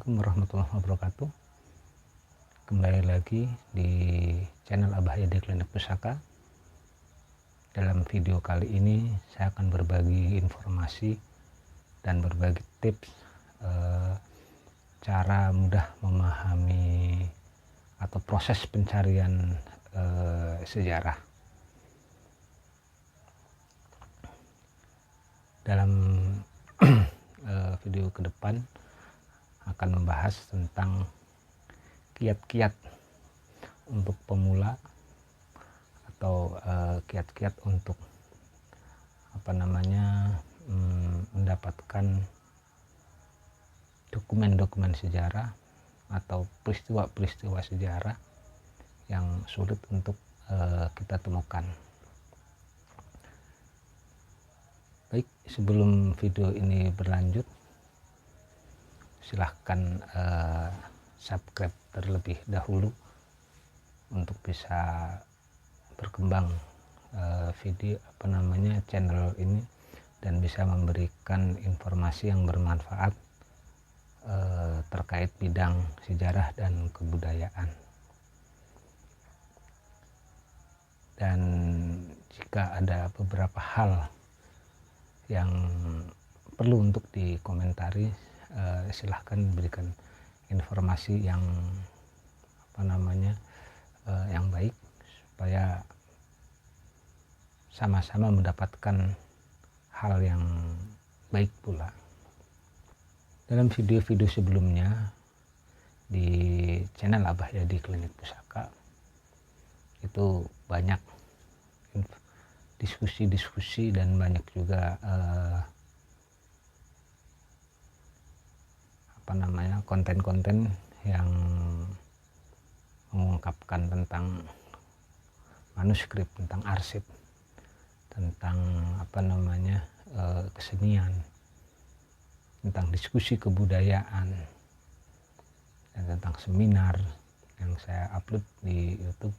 Assalamualaikum warahmatullahi wabarakatuh. Kembali lagi di channel Abah Yadi Klinik Pusaka. Dalam video kali ini saya akan berbagi informasi dan berbagi tips cara mudah memahami atau proses pencarian sejarah. Dalam video ke depan akan membahas tentang kiat-kiat untuk pemula atau kiat-kiat untuk mendapatkan dokumen-dokumen sejarah atau peristiwa-peristiwa sejarah yang sulit untuk kita temukan. Baik, sebelum video ini berlanjut, silahkan subscribe terlebih dahulu untuk bisa berkembang channel ini dan bisa memberikan informasi yang bermanfaat terkait bidang sejarah dan kebudayaan. Dan jika ada beberapa hal yang perlu untuk dikomentari, silahkan berikan informasi yang yang baik supaya sama-sama mendapatkan hal yang baik pula. Dalam video-video sebelumnya di channel Abah Yadi Klinik Pusaka itu banyak diskusi-diskusi dan banyak juga konten-konten yang mengungkapkan tentang manuskrip, tentang arsip, tentang kesenian, tentang diskusi kebudayaan, dan tentang seminar yang saya upload di YouTube,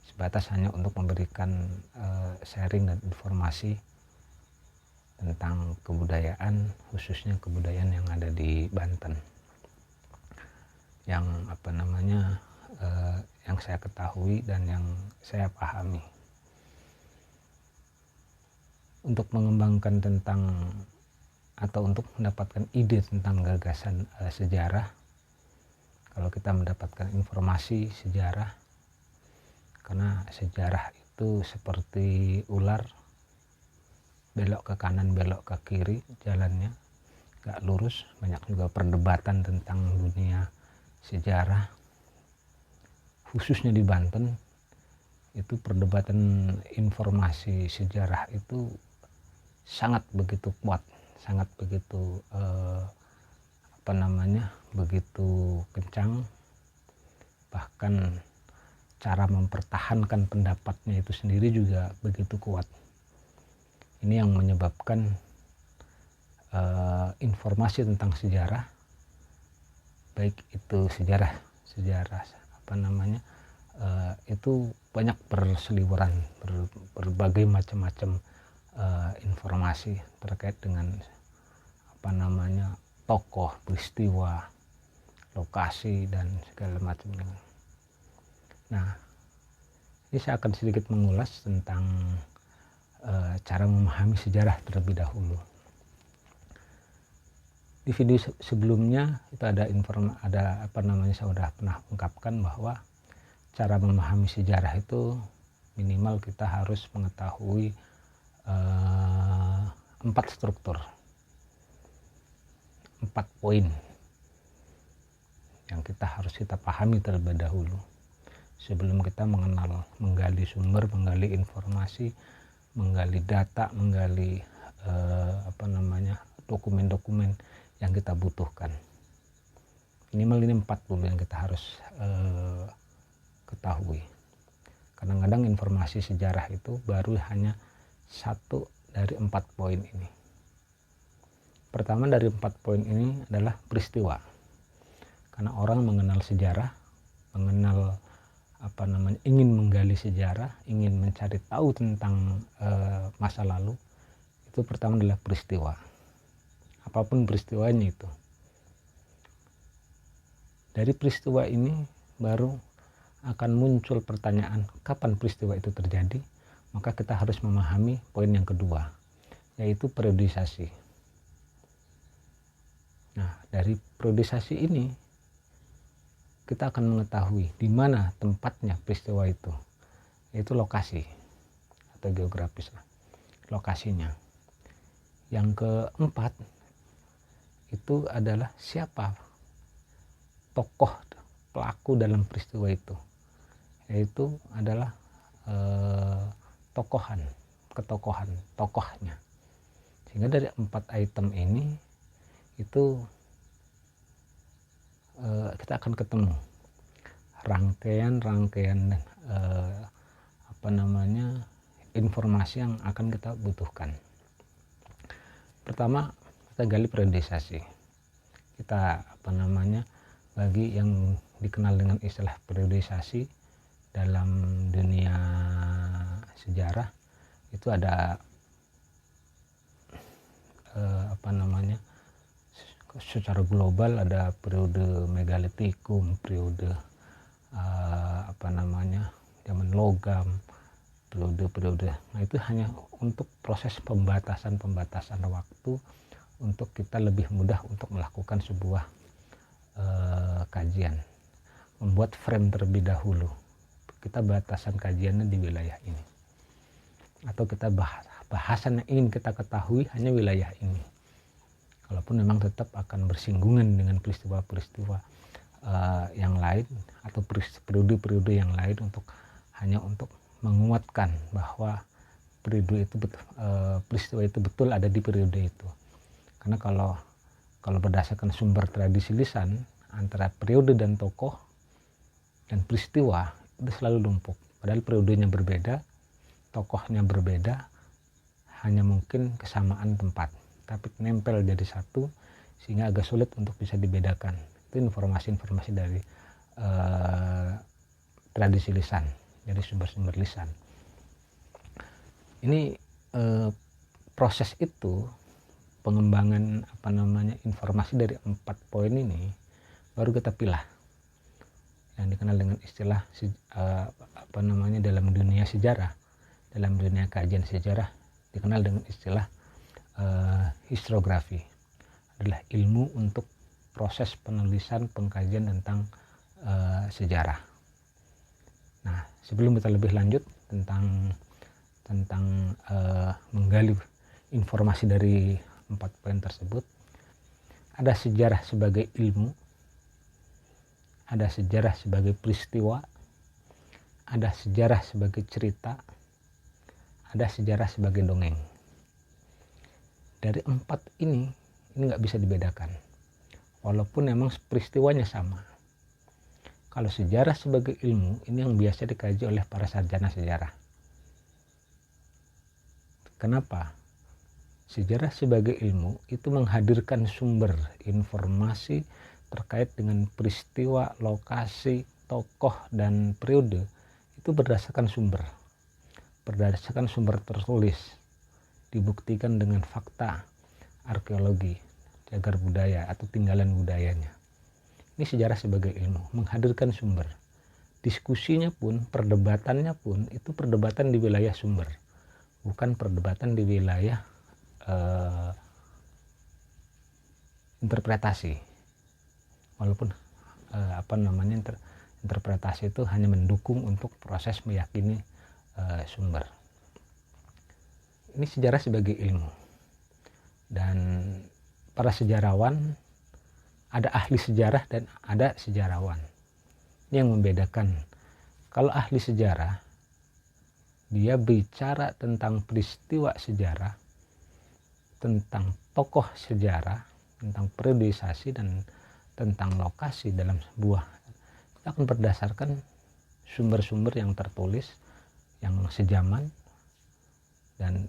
sebatas hanya untuk memberikan sharing dan informasi tentang kebudayaan, khususnya kebudayaan yang ada di Banten, yang yang saya ketahui dan yang saya pahami. Untuk mengembangkan tentang atau untuk mendapatkan ide tentang gagasan sejarah, kalau kita mendapatkan informasi sejarah, karena sejarah itu seperti ular, belok ke kanan belok ke kiri jalannya, gak lurus. Banyak juga perdebatan tentang dunia sejarah, khususnya di Banten. Itu perdebatan informasi sejarah itu sangat begitu kuat, sangat begitu begitu kencang. Bahkan cara mempertahankan pendapatnya itu sendiri juga begitu kuat. Ini yang menyebabkan informasi tentang sejarah, baik itu sejarah itu banyak berseliweran, berbagai macam-macam informasi terkait dengan tokoh, peristiwa, lokasi, dan segala macamnya. Nah, ini saya akan sedikit mengulas tentang cara memahami sejarah terlebih dahulu. Di video sebelumnya itu saya sudah pernah ungkapkan bahwa cara memahami sejarah itu minimal kita harus mengetahui 4 struktur, 4 poin yang harus kita pahami terlebih dahulu sebelum kita menggali sumber, menggali informasi, menggali data, menggali dokumen-dokumen yang kita butuhkan. Minimal ini 4 dulu yang kita harus ketahui. Kadang-kadang informasi sejarah itu baru hanya 1 dari 4 poin ini. Pertama dari 4 poin ini adalah peristiwa. Karena orang mengenal sejarah, ingin menggali sejarah, ingin mencari tahu tentang masa lalu, itu pertama adalah peristiwa. Apapun peristiwanya itu, Dari peristiwa ini baru akan muncul pertanyaan kapan peristiwa itu terjadi. Maka kita harus memahami poin yang kedua, yaitu periodisasi. Nah, dari periodisasi ini kita akan mengetahui di mana tempatnya peristiwa itu, yaitu lokasi atau geografis lokasinya. Yang keempat itu adalah siapa tokoh pelaku dalam peristiwa itu, yaitu adalah tokohnya. Sehingga dari 4 item ini itu kita akan ketemu rangkaian informasi yang akan kita butuhkan. Pertama, kita gali periodisasi. Kita bagi yang dikenal dengan istilah periodisasi dalam dunia sejarah itu ada secara global ada periode megalitikum, periode zaman logam, periode. Nah, itu hanya untuk proses pembatasan waktu untuk kita lebih mudah untuk melakukan sebuah kajian, membuat frame terlebih dahulu. Kita batasan kajiannya di wilayah ini, atau kita bahasan yang ingin kita ketahui hanya wilayah ini, walaupun memang tetap akan bersinggungan dengan peristiwa-peristiwa yang lain atau periode-periode yang lain hanya untuk menguatkan bahwa peristiwa itu betul ada di periode itu. Karena kalau berdasarkan sumber tradisi lisan, antara periode dan tokoh dan peristiwa itu selalu numpuk, padahal periodenya berbeda, tokohnya berbeda, hanya mungkin kesamaan tempat, tapi nempel jadi satu sehingga agak sulit untuk bisa dibedakan. Itu informasi-informasi dari tradisi lisan, dari sumber-sumber lisan. Ini proses itu, pengembangan informasi dari 4 poin ini baru kita pilah, yang dikenal dengan istilah dalam dunia sejarah, dalam dunia kajian sejarah dikenal dengan istilah historiografi. Adalah ilmu untuk proses penulisan pengkajian tentang sejarah. Nah, sebelum kita lebih lanjut tentang menggali informasi dari 4 poin tersebut, ada sejarah sebagai ilmu, ada sejarah sebagai peristiwa, ada sejarah sebagai cerita, ada sejarah sebagai dongeng. Dari 4 ini nggak bisa dibedakan, walaupun memang peristiwanya sama. Kalau sejarah sebagai ilmu, ini yang biasa dikaji oleh para sarjana sejarah. Kenapa? Sejarah sebagai ilmu itu menghadirkan sumber informasi terkait dengan peristiwa, lokasi, tokoh, dan periode itu berdasarkan sumber tertulis, dibuktikan dengan fakta, arkeologi, cagar budaya atau tinggalan budayanya. Ini sejarah sebagai ilmu, menghadirkan sumber. Diskusinya pun, perdebatannya pun, itu perdebatan di wilayah sumber, bukan perdebatan di wilayah interpretasi. Walaupun interpretasi itu hanya mendukung untuk proses meyakini sumber. Ini sejarah sebagai ilmu. Dan para sejarawan, ada ahli sejarah dan ada sejarawan. Ini yang membedakan. Kalau ahli sejarah, dia bicara tentang peristiwa sejarah, tentang tokoh sejarah, tentang periodisasi, dan tentang lokasi dalam sebuah, kita akan berdasarkan sumber-sumber yang tertulis, yang sejaman, dan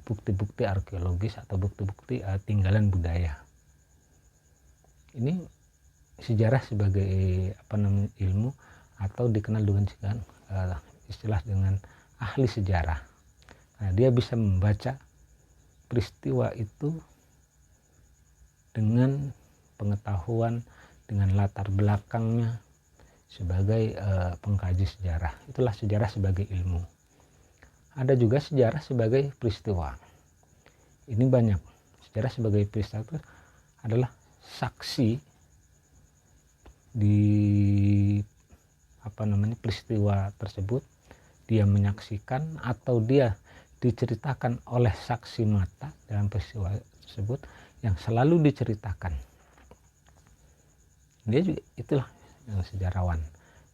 bukti-bukti arkeologis atau bukti-bukti tinggalan budaya. Ini sejarah sebagai ilmu, atau dikenal dengan istilah dengan ahli sejarah. Nah, dia bisa membaca peristiwa itu dengan pengetahuan dengan latar belakangnya sebagai pengkaji sejarah. Itulah sejarah sebagai ilmu. Ada juga sejarah sebagai peristiwa. Ini banyak. Sejarah sebagai peristiwa itu adalah saksi di peristiwa tersebut. Dia menyaksikan atau dia diceritakan oleh saksi mata dalam peristiwa tersebut yang selalu diceritakan. Dia juga itulah yang sejarawan.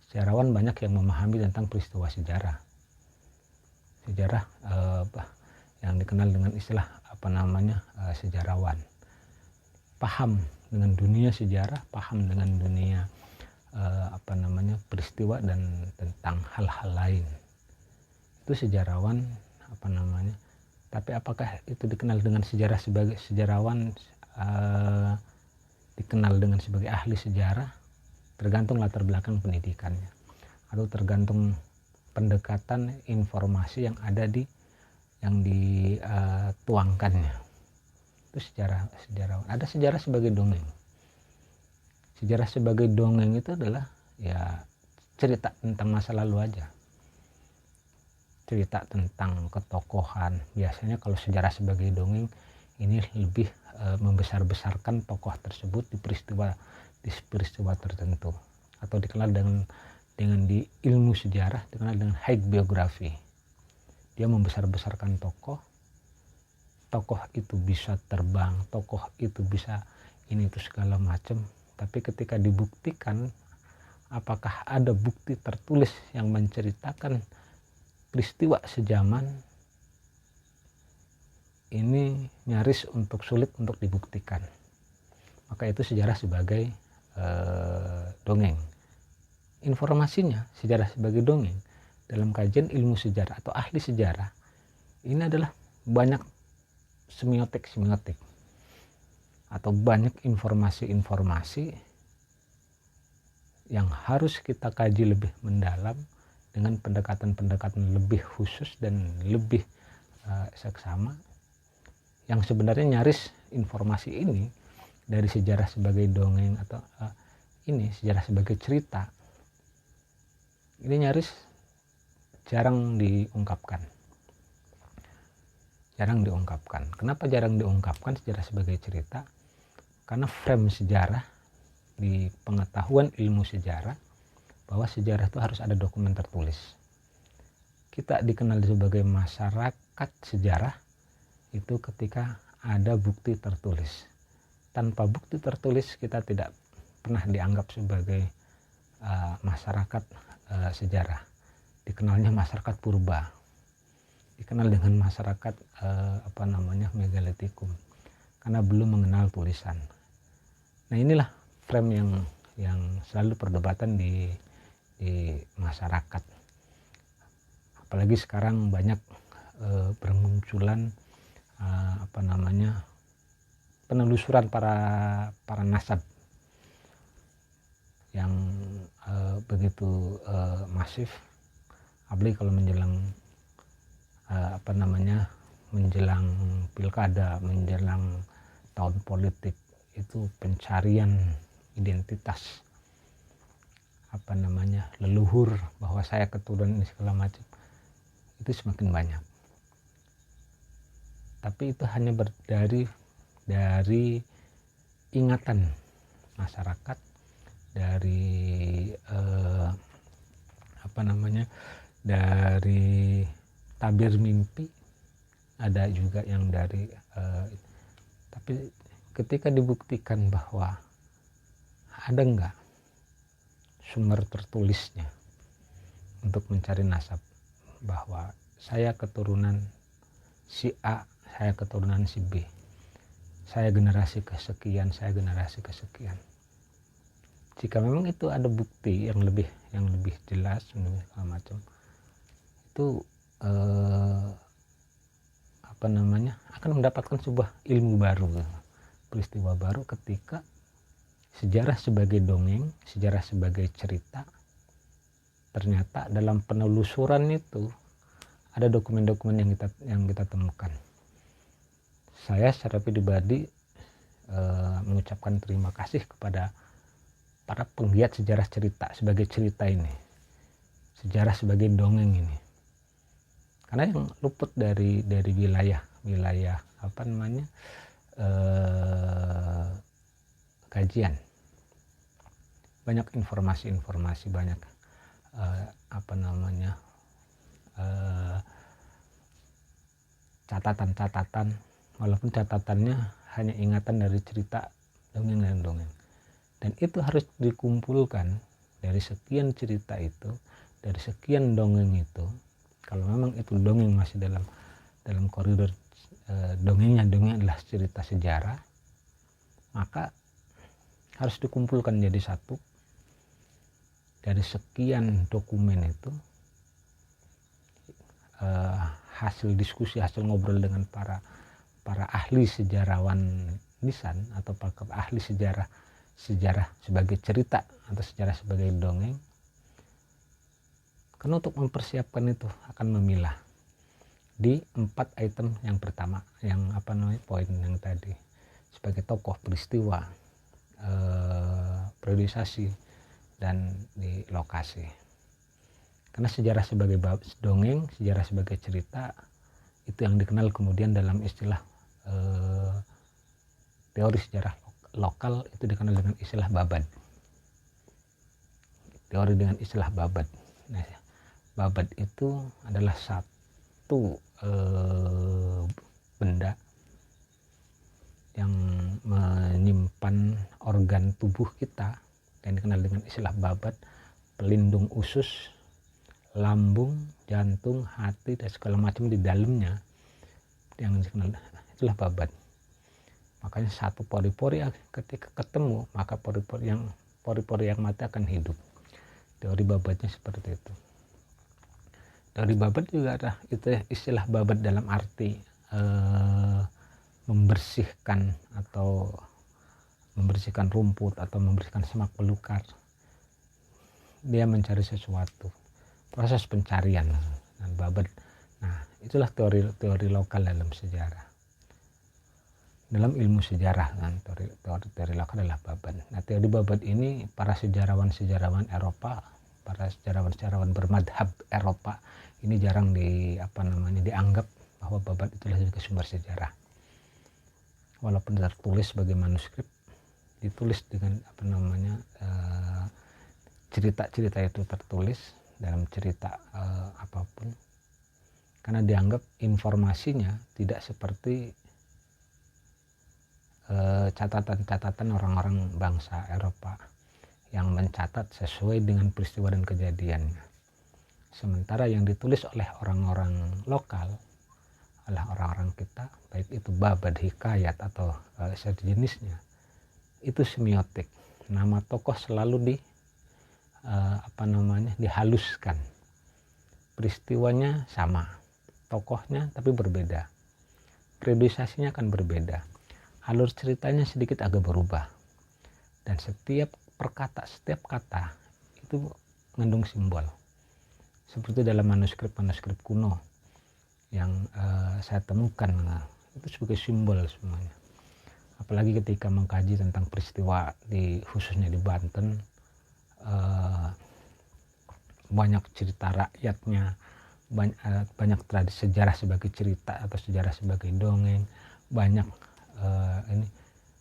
Sejarawan banyak yang memahami tentang peristiwa sejarah. Sejarah yang dikenal dengan istilah sejarawan. Paham dengan dunia sejarah, paham dengan dunia peristiwa dan tentang hal-hal lain. Itu sejarawan tapi apakah itu dikenal dengan sejarah sebagai sejarawan, dikenal dengan sebagai ahli sejarah, tergantung latar belakang pendidikannya atau tergantung pendekatan informasi yang ada yang dituangkannya. Itu sejarawan. Ada sejarah sebagai dongeng. Sejarah sebagai dongeng itu adalah ya cerita tentang masa lalu aja, cerita tentang ketokohan. Biasanya kalau sejarah sebagai dongeng ini lebih membesar-besarkan tokoh tersebut di peristiwa tertentu, atau dikenal dengan di ilmu sejarah dikenal dengan hagiography. Dia membesar-besarkan tokoh itu bisa terbang, tokoh itu bisa ini itu segala macam, tapi ketika dibuktikan apakah ada bukti tertulis yang menceritakan peristiwa sejaman, ini nyaris sulit untuk dibuktikan. Maka itu sejarah sebagai dongeng. Informasinya sejarah sebagai dongeng dalam kajian ilmu sejarah atau ahli sejarah ini adalah banyak semiotik atau banyak informasi-informasi yang harus kita kaji lebih mendalam dengan pendekatan-pendekatan lebih khusus dan lebih seksama, yang sebenarnya nyaris informasi ini dari sejarah sebagai dongeng atau sejarah sebagai cerita ini nyaris jarang diungkapkan. Kenapa jarang diungkapkan sejarah sebagai cerita? Karena frame sejarah di pengetahuan ilmu sejarah bahwa sejarah itu harus ada dokumen tertulis. Kita dikenal sebagai masyarakat sejarah itu ketika ada bukti tertulis. Tanpa bukti tertulis kita tidak pernah dianggap sebagai masyarakat sejarah. Dikenalnya masyarakat purba, dikenal dengan masyarakat megalitikum karena belum mengenal tulisan. Nah, inilah frame yang selalu perdebatan di masyarakat. Apalagi sekarang banyak bermunculan penelusuran para nasab yang begitu masif, apalagi kalau menjelang menjelang pilkada, menjelang tahun politik, itu pencarian identitas leluhur, bahwa saya keturunan ini segala macam, itu semakin banyak. Tapi itu hanya dari ingatan masyarakat, dari dari tabir mimpi, ada juga yang dari tapi ketika dibuktikan bahwa ada enggak sumber tertulisnya untuk mencari nasab, bahwa saya keturunan si A, saya keturunan si B, saya generasi kesekian, kesekian. Jika memang itu ada bukti yang lebih jelas segala macam, itu akan mendapatkan sebuah ilmu baru, peristiwa baru ketika sejarah sebagai dongeng, sejarah sebagai cerita, ternyata dalam penelusuran itu ada dokumen-dokumen yang kita temukan. Saya secara pribadi mengucapkan terima kasih kepada para penggiat sejarah cerita sebagai cerita ini, sejarah sebagai dongeng ini. Karena yang luput dari wilayah kajian, banyak informasi, banyak catatan, walaupun catatannya hanya ingatan dari cerita dongeng. Dan itu harus dikumpulkan dari sekian cerita itu, dari sekian dongeng itu. Kalau memang itu dongeng masih dalam koridor dongeng adalah cerita sejarah, maka harus dikumpulkan jadi satu dari sekian dokumen itu. Hasil diskusi, hasil ngobrol dengan para ahli sejarawan lisan atau para ahli sejarah sebagai cerita atau sejarah sebagai dongeng. Karena untuk mempersiapkan itu akan memilah di 4 item yang pertama, yang poin yang tadi, sebagai tokoh, peristiwa, periodisasi, dan di lokasi. Karena sejarah sebagai dongeng, sejarah sebagai cerita, itu yang dikenal kemudian dalam istilah teori sejarah lokal, itu dikenal dengan istilah babad. Teori dengan istilah babad. Nah, babad itu adalah satu benda yang menyimpan organ tubuh kita yang dikenal dengan istilah babad, pelindung usus, lambung, jantung, hati, dan segala macam di dalamnya, yang dikenal itulah babad. Makanya satu pori-pori ketika ketemu, maka pori-pori yang mati akan hidup. Teori babadnya seperti itu. Teori babad juga ada itu istilah babad dalam arti membersihkan rumput atau membersihkan semak belukar. Dia mencari sesuatu, proses pencarian dan babad. Nah, itulah teori lokal dalam sejarah. Dalam ilmu sejarah kan, teori lokal adalah babad. Nah, teori babad ini para sejarawan Eropa, para sejarawan bermadhab Eropa ini jarang dianggap bahwa babad itulah juga sumber sejarah. Walaupun tertulis sebagai manuskrip, ditulis dengan cerita-cerita itu tertulis dalam cerita apapun, karena dianggap informasinya tidak seperti catatan-catatan orang-orang bangsa Eropa yang mencatat sesuai dengan peristiwa dan kejadiannya. Sementara yang ditulis oleh orang-orang lokal adalah orang-orang kita, baik itu babad, hikayat atau sejenisnya, itu semiotik. Nama tokoh selalu dihaluskan. Peristiwanya sama, tokohnya tapi berbeda. Periodisasinya akan berbeda. Alur ceritanya sedikit agak berubah. Dan setiap kata itu mengandung simbol. Seperti dalam manuskrip kuno yang saya temukan, itu sebagai simbol semuanya. Apalagi ketika mengkaji tentang peristiwa khususnya di Banten, banyak cerita rakyatnya, banyak tradisi sejarah sebagai cerita atau sejarah sebagai dongeng, banyak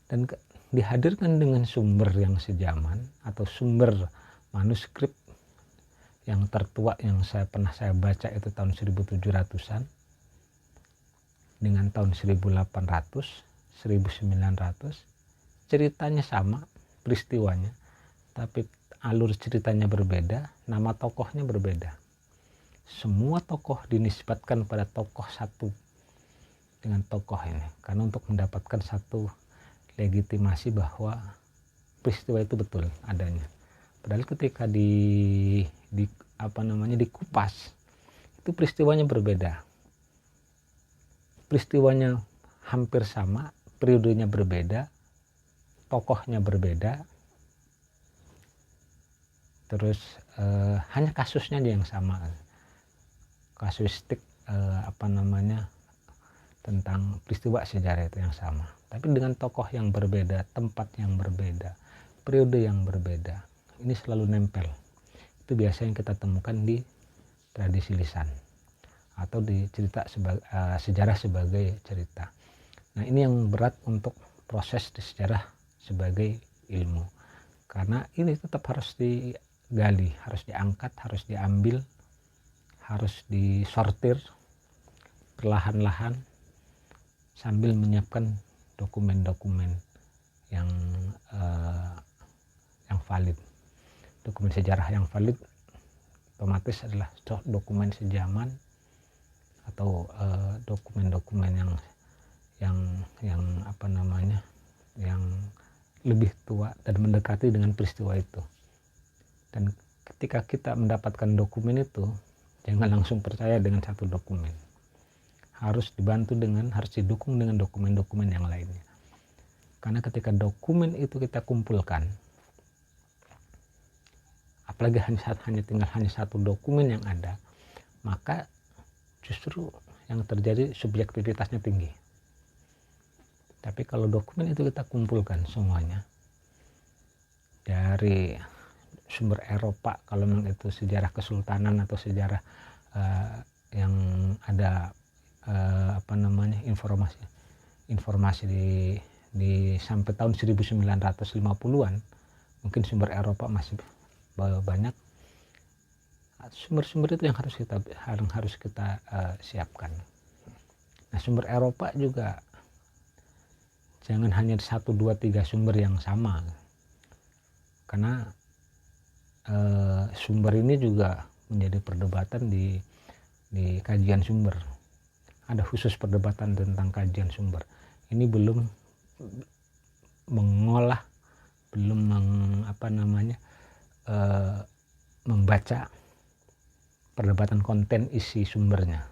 dan dihadirkan dengan sumber yang sejaman atau sumber manuskrip yang tertua yang pernah saya baca itu tahun 1700-an dengan tahun 1800, 1900, ceritanya sama, peristiwanya, tapi alur ceritanya berbeda, nama tokohnya berbeda. Semua tokoh dinisbatkan pada tokoh satu dengan tokoh ini, karena untuk mendapatkan satu legitimasi bahwa peristiwa itu betul adanya. Padahal ketika dikupas, itu peristiwanya berbeda. Peristiwanya hampir sama, periodenya berbeda, tokohnya berbeda, terus hanya kasusnya yang sama, kasuistik tentang peristiwa sejarah itu yang sama, tapi dengan tokoh yang berbeda, tempat yang berbeda, periode yang berbeda. Ini selalu nempel. Itu biasa yang kita temukan di tradisi lisan atau di cerita sejarah sebagai cerita. Nah, ini yang berat untuk proses di sejarah sebagai ilmu, karena ini tetap harus digali, harus diangkat, harus diambil, harus disortir perlahan-lahan sambil menyiapkan dokumen-dokumen yang valid. Dokumen sejarah yang valid otomatis adalah dokumen sejaman atau dokumen-dokumen yang lebih tua dan mendekati dengan peristiwa itu. Dan ketika kita mendapatkan dokumen itu, jangan langsung percaya dengan satu dokumen. Harus didukung dengan dokumen-dokumen yang lainnya. Karena ketika dokumen itu kita kumpulkan, apalagi hanya satu dokumen yang ada, maka justru yang terjadi subjektivitasnya tinggi. Tapi kalau dokumen itu kita kumpulkan semuanya dari sumber Eropa, kalau memang itu sejarah kesultanan atau sejarah yang ada informasi di sampai tahun 1950-an, mungkin sumber Eropa masih banyak. Sumber-sumber itu yang harus kita siapkan. Nah, sumber Eropa juga jangan hanya 1, 2, 3 sumber yang sama, karena sumber ini juga menjadi perdebatan di kajian sumber. Ada khusus perdebatan tentang kajian sumber. Ini belum mengolah, belum membaca perdebatan konten isi sumbernya.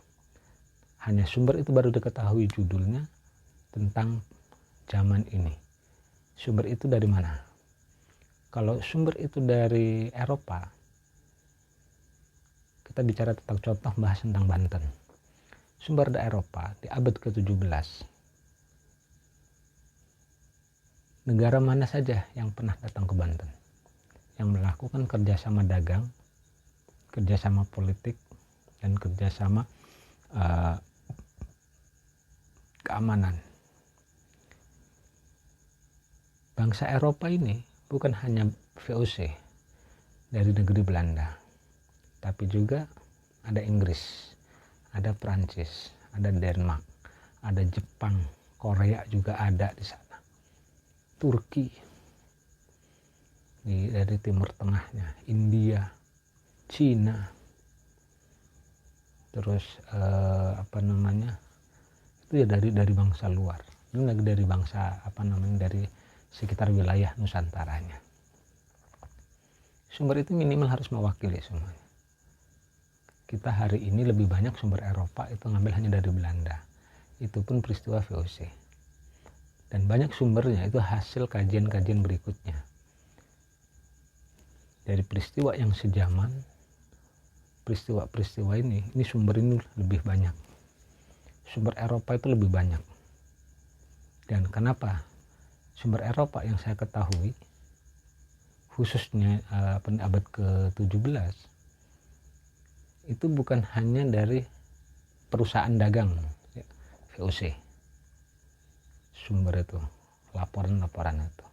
Hanya sumber itu baru diketahui judulnya tentang zaman ini. Sumber itu dari mana? Kalau sumber itu dari Eropa, kita bicara tentang contoh bahas tentang Banten. Sumber dari Eropa di abad ke-17. Negara mana saja yang pernah datang ke Banten? Yang melakukan kerjasama dagang, kerjasama politik, dan kerjasama keamanan. Bangsa Eropa ini bukan hanya VOC dari negeri Belanda, tapi juga ada Inggris, ada Prancis, ada Denmark, ada Jepang, Korea juga ada di sana, Turki dari Timur Tengahnya, India, Cina, terus itu ya dari bangsa luar, itu lagi dari bangsa dari sekitar wilayah Nusantaranya. Sumber itu minimal harus mewakili semuanya. Kita hari ini lebih banyak sumber Eropa itu ngambil hanya dari Belanda, itu pun peristiwa VOC, dan banyak sumbernya itu hasil kajian-kajian berikutnya dari peristiwa yang sejaman. Peristiwa ini sumber ini lebih banyak, sumber Eropa itu lebih banyak. Dan kenapa sumber Eropa yang saya ketahui, khususnya abad ke-17, itu bukan hanya dari perusahaan dagang VOC, sumber itu, laporan-laporan itu.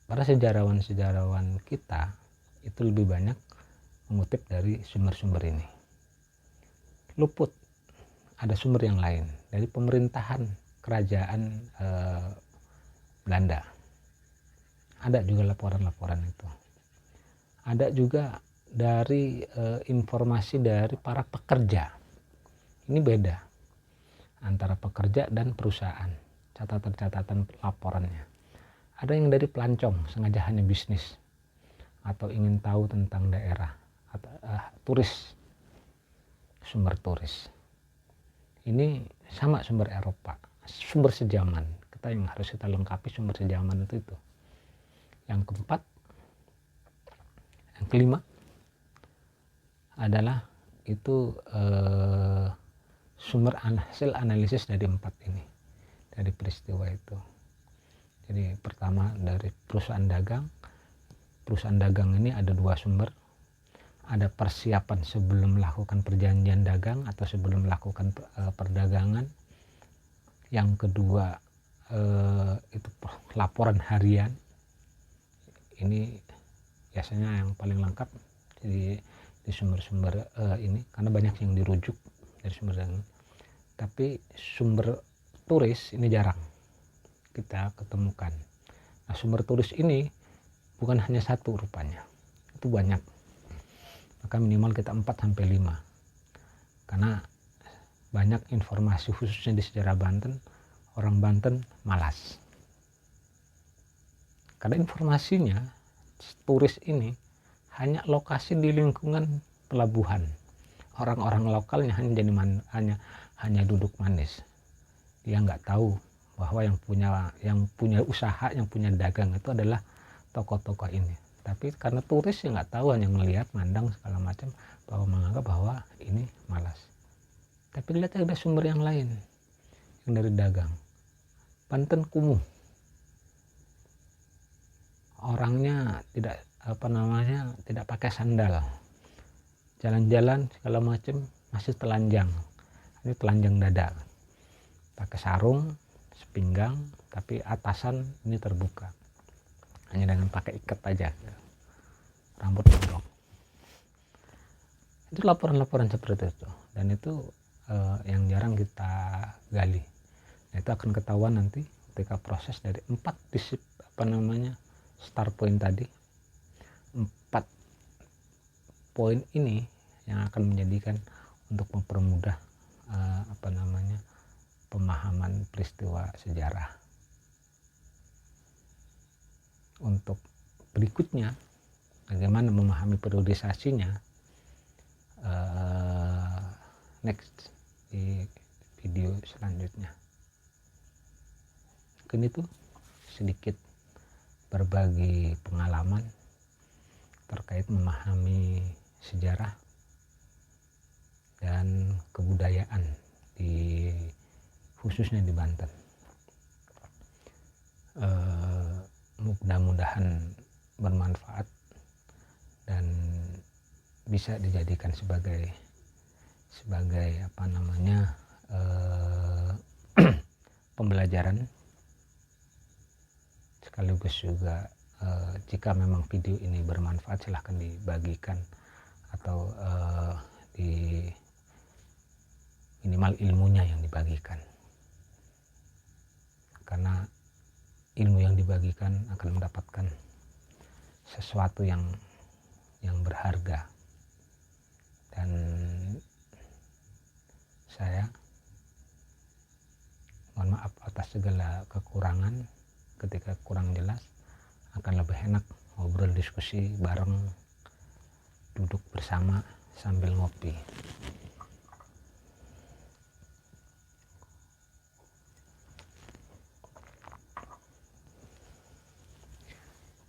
Para sejarawan kita itu lebih banyak mengutip dari sumber-sumber ini. Luput ada sumber yang lain dari pemerintahan kerajaan Belanda. Ada juga laporan-laporan itu. Ada juga dari informasi dari para pekerja. Ini beda antara pekerja dan perusahaan, catatan-catatan laporannya. Ada yang dari pelancong, sengaja hanya bisnis atau ingin tahu tentang daerah, atau turis, sumber turis. Ini sama sumber Eropa, sumber sejaman. Yang harus kita lengkapi sumber sejaman itu. Yang keempat, yang kelima adalah itu hasil analisis dari 4 ini, dari peristiwa itu. Jadi pertama dari perusahaan dagang. Perusahaan dagang ini ada dua sumber. Ada persiapan sebelum melakukan perjanjian dagang atau sebelum melakukan perdagangan. Yang kedua itu laporan harian. Ini biasanya yang paling lengkap di sumber-sumber ini, karena banyak yang dirujuk dari sumber dagang. Tapi sumber turis ini jarang kita ketemukan. Nah, sumber turis ini bukan hanya satu rupanya, itu banyak. Maka minimal kita 4-5, karena banyak informasi khususnya di sejarah Banten. Orang Banten malas, karena informasinya turis ini hanya lokasi di lingkungan pelabuhan. Orang-orang lokalnya hanya duduk manis. Dia nggak tahu bahwa yang punya usaha, yang punya dagang itu adalah tokoh-tokoh ini. Tapi karena turis yang nggak tahu, hanya melihat, mandang segala macam, bahwa menganggap bahwa ini malas. Tapi lihat ada sumber yang lain, yang dari dagang. Banten kumuh, orangnya tidak pakai sandal, jalan-jalan segala macam masih telanjang. Ini telanjang dada, pakai sarung sepinggang, tapi atasan ini terbuka, hanya dengan pakai ikat aja, rambut gondrong. Itu laporan-laporan seperti itu, dan itu yang jarang kita gali. Nah, itu akan ketahuan nanti ketika proses dari 4 start point tadi. 4 poin ini yang akan menjadikan untuk mempermudah pemahaman peristiwa sejarah. Untuk berikutnya, bagaimana memahami periodisasinya, next di video selanjutnya. Mungkin itu sedikit berbagi pengalaman terkait memahami sejarah dan kebudayaan khususnya di Banten. Mudah-mudahan bermanfaat dan bisa dijadikan sebagai pembelajaran, sekaligus juga jika memang video ini bermanfaat, silahkan dibagikan atau di minimal ilmunya yang dibagikan, karena ilmu yang dibagikan akan mendapatkan sesuatu yang berharga. Dan saya mohon maaf atas segala kekurangan. Ketika kurang jelas, akan lebih enak ngobrol diskusi bareng, duduk bersama sambil ngopi.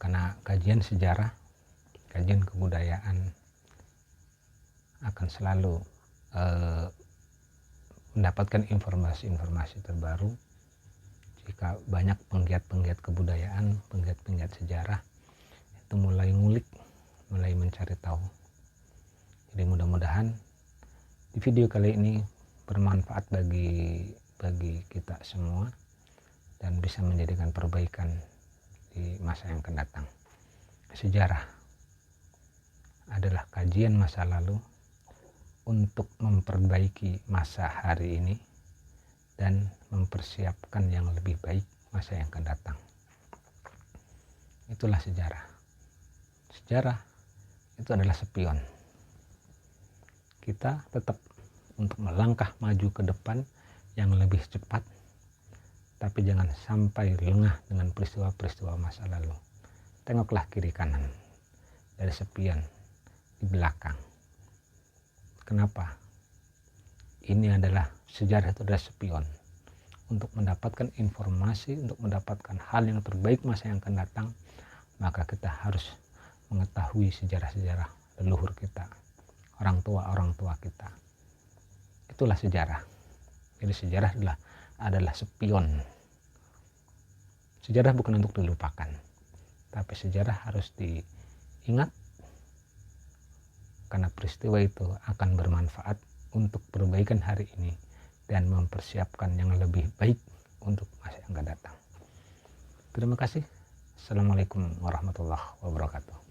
Karena kajian sejarah, kajian kebudayaan akan selalu mendapatkan informasi-informasi terbaru. Jika banyak penggiat-penggiat kebudayaan, penggiat-penggiat sejarah itu mulai ngulik, mulai mencari tahu. Jadi mudah-mudahan di video kali ini bermanfaat bagi kita semua dan bisa menjadikan perbaikan di masa yang akan datang. Sejarah adalah kajian masa lalu untuk memperbaiki masa hari ini dan mempersiapkan yang lebih baik masa yang akan datang. Itulah sejarah. Sejarah itu adalah spion. Kita tetap untuk melangkah maju ke depan yang lebih cepat, tapi jangan sampai lengah dengan peristiwa-peristiwa masa lalu. Tengoklah kiri kanan dari spion di belakang. Kenapa? Ini adalah sejarah, itu adalah spion untuk mendapatkan informasi, untuk mendapatkan hal yang terbaik masa yang akan datang. Maka kita harus mengetahui sejarah-sejarah leluhur kita, orang tua kita. Itulah sejarah. Jadi sejarah adalah spion. Sejarah bukan untuk dilupakan, tapi sejarah harus diingat karena peristiwa itu akan bermanfaat untuk perbaikan hari ini dan mempersiapkan yang lebih baik untuk masa yang akan datang. Terima kasih. Assalamualaikum warahmatullahi wabarakatuh.